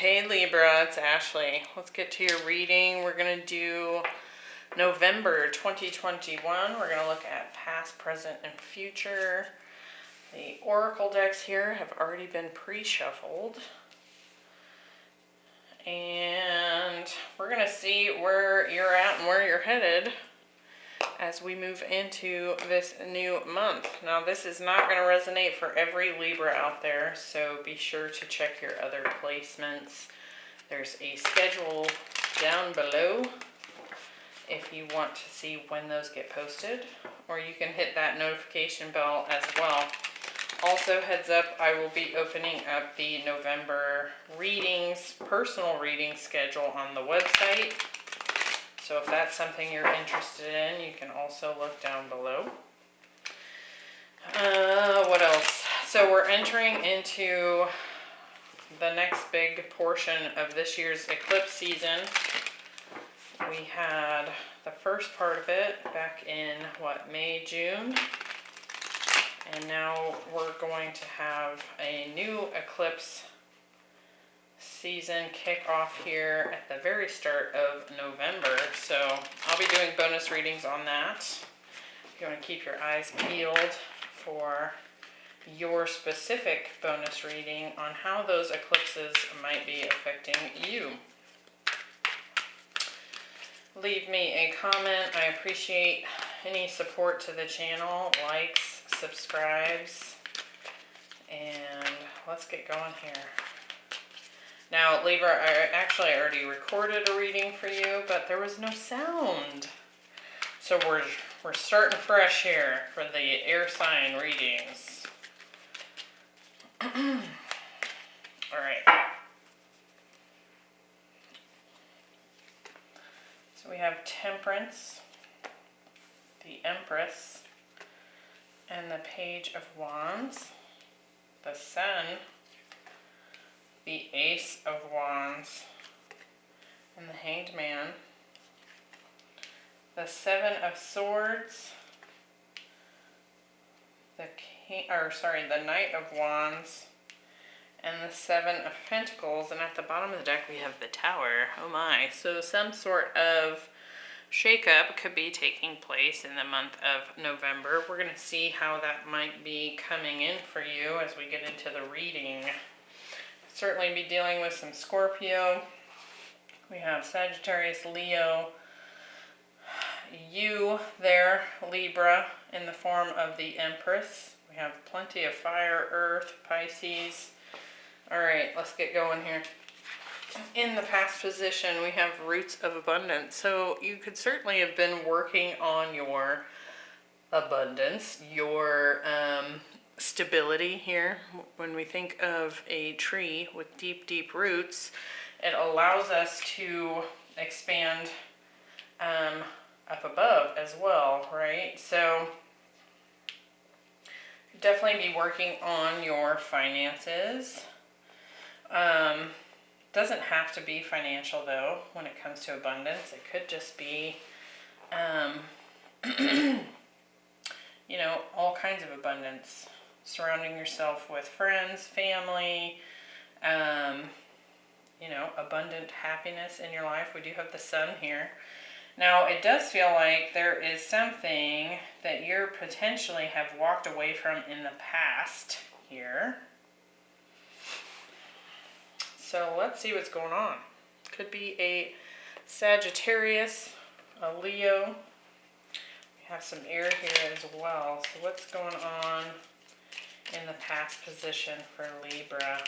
Hey Libra, it's Ashley. Let's get to your reading. We're going to do November 2021. We're going to look at past, present, and future. The oracle decks here have already been pre-shuffled. And we're going to see where you're at and where you're headed as we move into this new month. Now, this is not going to resonate for every Libra out there, so be sure to check your other placements. There's a schedule down below if you want to see when those get posted, or you can hit that notification bell as well. Also, heads up, I will be opening up the November readings, personal reading schedule on the website. So if that's something you're interested in, you can also look down below. What else? So we're entering into the next big portion of this year's eclipse season. We had the first part of it back in, May, June. And now we're going to have a new eclipse season kick off here at the very start of November. So I'll be doing bonus readings on that. If you want to keep your eyes peeled for your specific bonus reading on how those eclipses might be affecting you. Leave me a comment. I appreciate any support to the channel, likes, subscribes, and let's get going here. Now, Libra, I already recorded a reading for you, but there was no sound. So we're starting fresh here for the air sign readings. All right. So we have Temperance, the Empress, and the Page of Wands, the Sun, the Ace of Wands, and the Hanged Man, the Seven of Swords, the Knight of Wands, and the Seven of Pentacles. And at the bottom of the deck we have the Tower. Oh my! So some sort of shakeup could be taking place in the month of November. We're going to see how that might be coming in for you as we get into the reading. Certainly be dealing with some Scorpio. We have Sagittarius, Leo, you there, Libra, in the form of the Empress. We have plenty of fire, earth, Pisces. All right, let's get going here. In the past position, we have Roots of Abundance. So you could certainly have been working on your abundance, your stability here. When we think of a tree with deep, deep roots, it allows us to expand up above as well, right? So definitely be working on your finances. Doesn't have to be financial though when it comes to abundance. It could just be you know, all kinds of abundance. Surrounding yourself with friends, family, you know, abundant happiness in your life. We do have the Sun here. Now, it does feel like there is something that you potentially have walked away from in the past here. So let's see what's going on. Could be a Sagittarius, a Leo. We have some air here as well. So what's going on in the past position for Libra?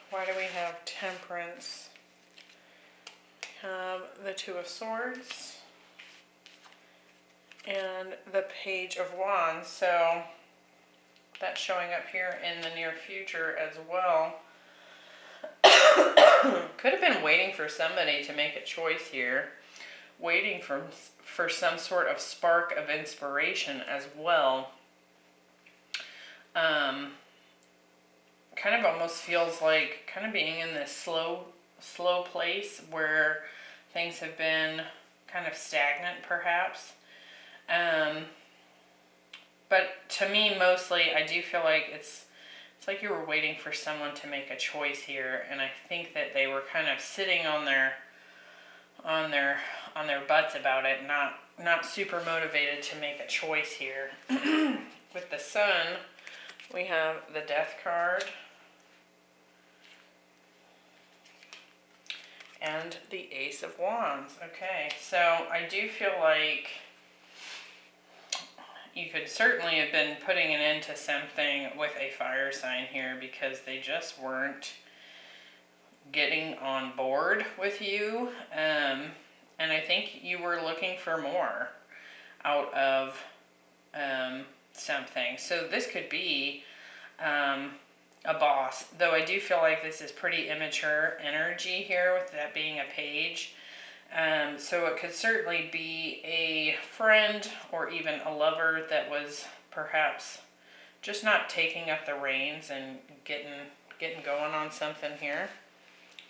Why do we have Temperance? We have the Two of Swords and the Page of Wands. So that's showing up here in the near future as well. Could have been waiting for somebody to make a choice here. Waiting for some sort of spark of inspiration as well. Kind of almost feels like kind of being in this slow place where things have been kind of stagnant perhaps. But to me, mostly, I do feel like it's It's like you were waiting for someone to make a choice here, and I think that they were kind of sitting on their butts about it, not super motivated to make a choice here. With the Sun, we have the Death card and the Ace of Wands. Okay, so I do feel like you could certainly have been putting an end to something with a fire sign here, because they just weren't getting on board with you. And I think you were looking for more out of something. So this could be a boss, though I do feel like this is pretty immature energy here, with that being a page. So it could certainly be a friend or even a lover that was perhaps just not taking up the reins and getting going on something here.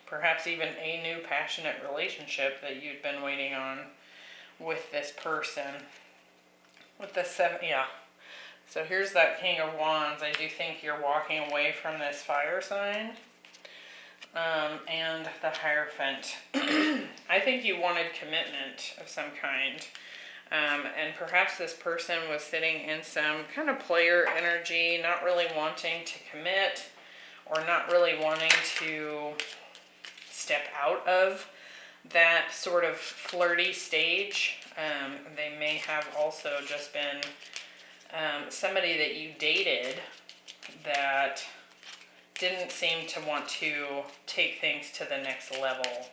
Perhaps even a new passionate relationship that you'd been waiting on with this person. With the 7, yeah. So here's that King of Wands. I do think you're walking away from this fire sign. And the Hierophant. I think you wanted commitment of some kind. And perhaps this person was sitting in some kind of player energy, not really wanting to commit, or not really wanting to step out of that sort of flirty stage. They may have also just been somebody that you dated that didn't seem to want to take things to the next level.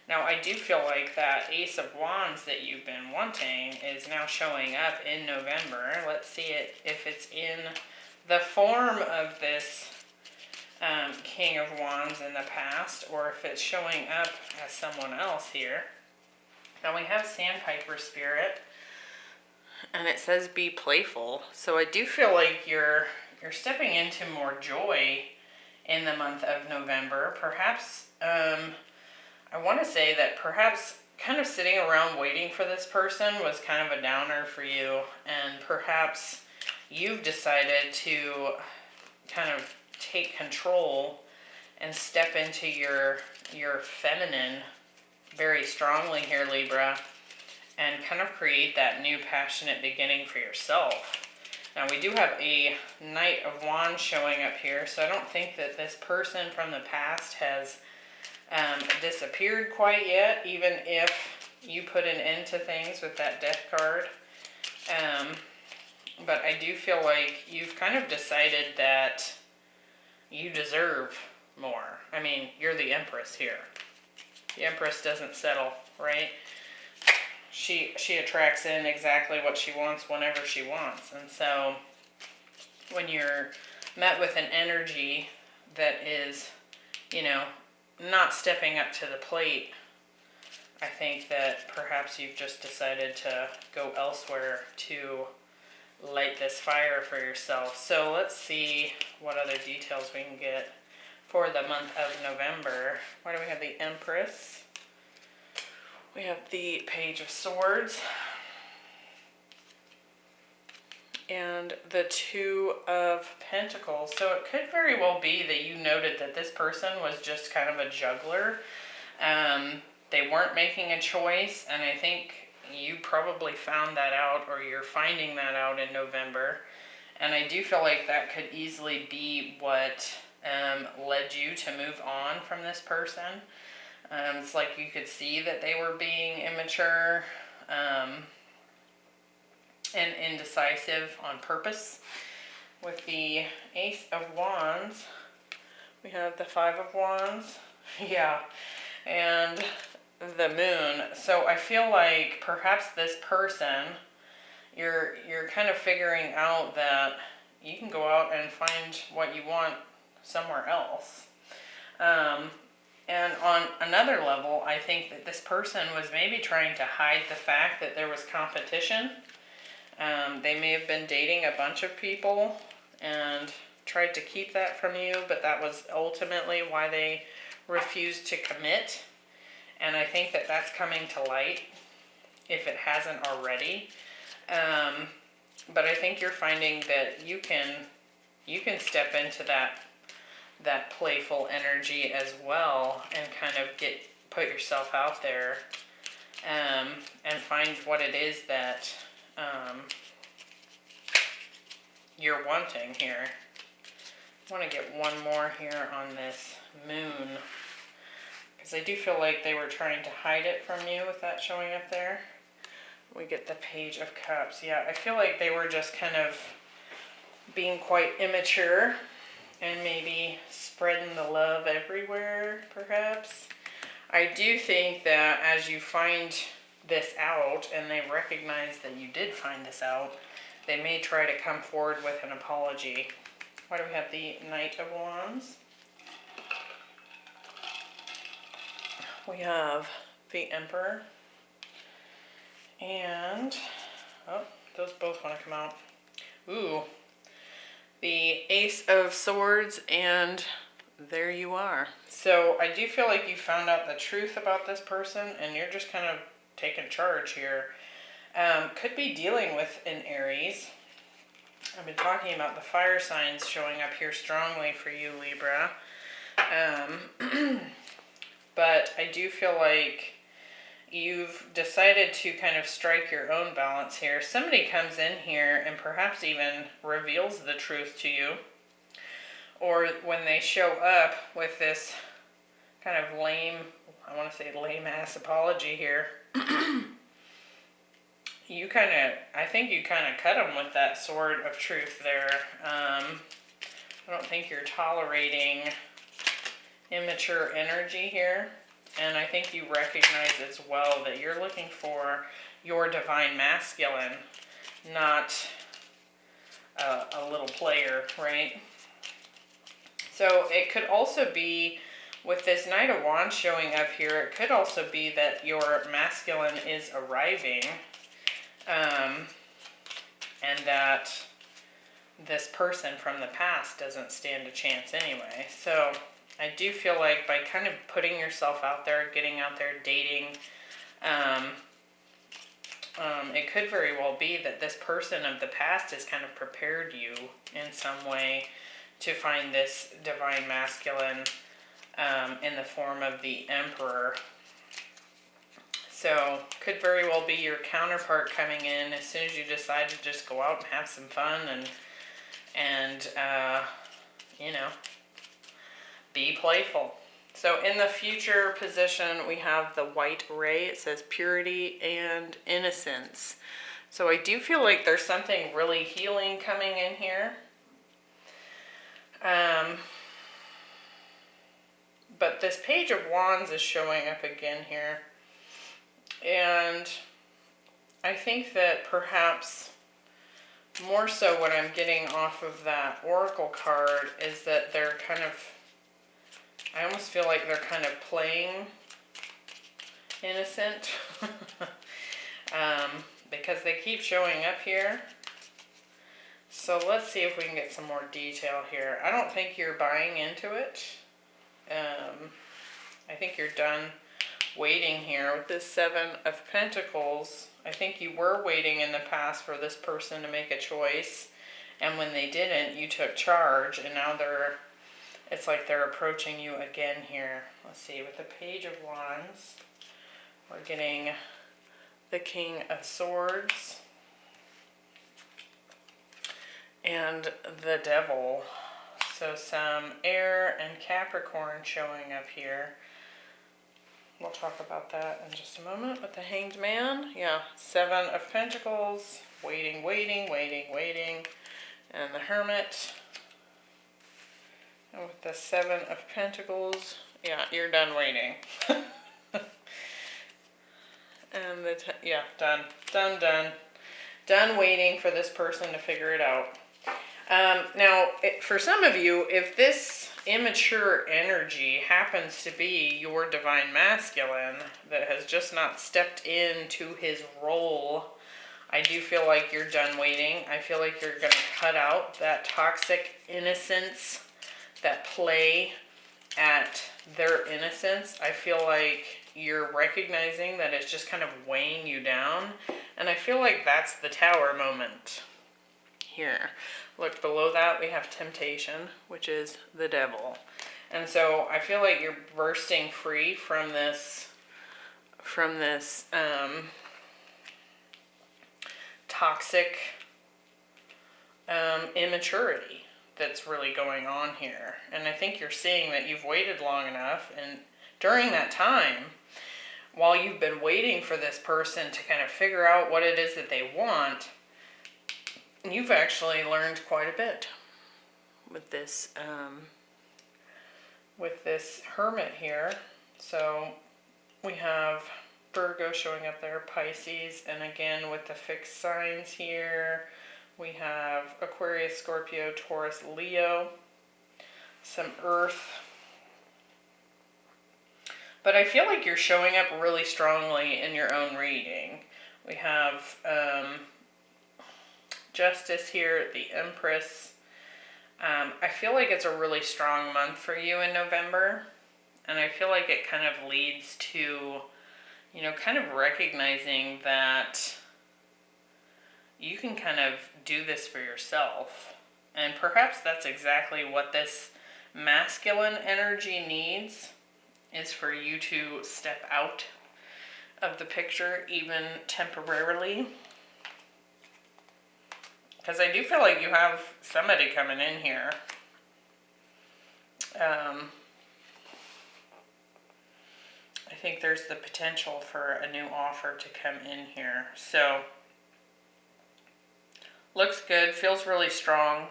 Now I do feel like that Ace of Wands that you've been wanting is now showing up in November. Let's see if it's in the form of this King of Wands in the past, or if it's showing up as someone else here. Now we have Sandpiper Spirit, and it says be playful. So I do feel like you're stepping into more joy in the month of November. Perhaps, I want to say that perhaps kind of sitting around waiting for this person was kind of a downer for you, and perhaps you've decided to kind of take control and step into your feminine very strongly here, Libra, and kind of create that new passionate beginning for yourself. Now we do have a Knight of Wands showing up here, so I don't think that this person from the past has disappeared quite yet, even if you put an end to things with that Death card. But I do feel like you've kind of decided that you deserve more. I mean, you're the Empress here. The Empress doesn't settle, right? She attracts in exactly what she wants whenever she wants. And so when you're met with an energy that is, not stepping up to the plate, I think that perhaps you've just decided to go elsewhere to light this fire for yourself. So let's see what other details we can get for the month of November. Why do we have the Empress? We have the Page of Swords and the Two of Pentacles. So it could very well be that you noted that this person was just kind of a juggler. They weren't making a choice, and I think you probably found that out, or you're finding that out in November. And I do feel like that could easily be what led you to move on from this person. It's like you could see that they were being immature and indecisive on purpose. With the Ace of Wands, we have the Five of Wands, yeah, and the Moon. So I feel like perhaps this person, you're kind of figuring out that you can go out and find what you want somewhere else. And on another level, I think that this person was maybe trying to hide the fact that there was competition. They may have been dating a bunch of people and tried to keep that from you, but that was ultimately why they refused to commit. And I think that that's coming to light, if it hasn't already. But I think you're finding that you can step into that playful energy as well, and kind of put yourself out there, and find what it is that you're wanting here. I want to get one more here on this moon, because I do feel like they were trying to hide it from you with that showing up there. We get the Page of Cups. Yeah, I feel like they were just kind of being quite immature and maybe spreading the love everywhere, perhaps. I do think that as you find this out and they recognize that you did find this out, they may try to come forward with an apology. Why do we have the Knight of Wands? We have the Emperor. And, oh, those both want to come out. Ooh, the Ace of Swords, and there you are. So I do feel like you found out the truth about this person, and you're just kind of taking charge here. Could be dealing with an Aries. I've been talking about the fire signs showing up here strongly for you, Libra. But I do feel like you've decided to kind of strike your own balance here. Somebody comes in here and perhaps even reveals the truth to you. Or when they show up with this kind of lame, I want to say lame-ass apology here, I think you kind of cut them with that sword of truth there. I don't think you're tolerating immature energy here. And I think you recognize as well that you're looking for your divine masculine, not a little player, right? So it could also be, with this Knight of Wands showing up here, it could also be that your masculine is arriving, and that this person from the past doesn't stand a chance anyway. So I do feel like by kind of putting yourself out there, getting out there, dating, it could very well be that this person of the past has kind of prepared you in some way to find this divine masculine in the form of the Emperor. So could very well be your counterpart coming in as soon as you decide to just go out and have some fun and you know, be playful. So in the future position, we have the white ray. It says purity and innocence. So I do feel like there's something really healing coming in here. But this Page of Wands is showing up again here. And I think that perhaps more so what I'm getting off of that Oracle card is that they're kind of, I almost feel like they're kind of playing innocent. Because they keep showing up here. So let's see if we can get some more detail here. I don't think you're buying into it. I think you're done waiting here with this Seven of Pentacles. I think you were waiting in the past for this person to make a choice, and when they didn't, you took charge, and now it's like they're approaching you again here. Let's see, with the Page of Wands, we're getting the King of Swords and the Devil. So some air and Capricorn showing up here. We'll talk about that in just a moment with the Hanged Man. Yeah, Seven of Pentacles, waiting, waiting, waiting, waiting. And the Hermit. And with the Seven of Pentacles, yeah, you're done waiting. And done waiting for this person to figure it out. Now, for some of you, if this immature energy happens to be your divine masculine that has just not stepped into his role, I do feel like you're done waiting. I feel like you're going to cut out that toxic innocence, that play at their innocence. I feel like you're recognizing that it's just kind of weighing you down. And I feel like that's the Tower moment. here. Look below that, we have temptation, which is the devil. And so I feel like you're bursting free from this toxic immaturity that's really going on here. And I think you're seeing that you've waited long enough, and during that time, while you've been waiting for this person to kind of figure out what it is that they want, you've actually learned quite a bit with this hermit here. So we have Virgo showing up there, Pisces, and again with the fixed signs here, we have Aquarius, Scorpio, Taurus, Leo, some Earth. But I feel like you're showing up really strongly in your own reading. We have Justice here, the Empress. I feel like it's a really strong month for you in November. And I feel like it kind of leads to, you know, kind of recognizing that you can kind of do this for yourself. And perhaps that's exactly what this masculine energy needs, is for you to step out of the picture, even temporarily. Because I do feel like you have somebody coming in here. I think there's the potential for a new offer to come in here. So, looks good, feels really strong,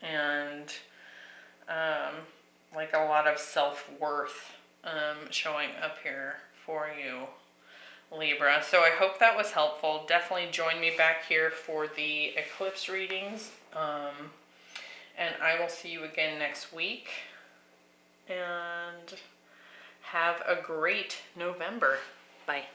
and like a lot of self-worth showing up here for you, Libra. So I hope that was helpful. Definitely join me back here for the eclipse readings. And I will see you again next week. And have a great November. Bye.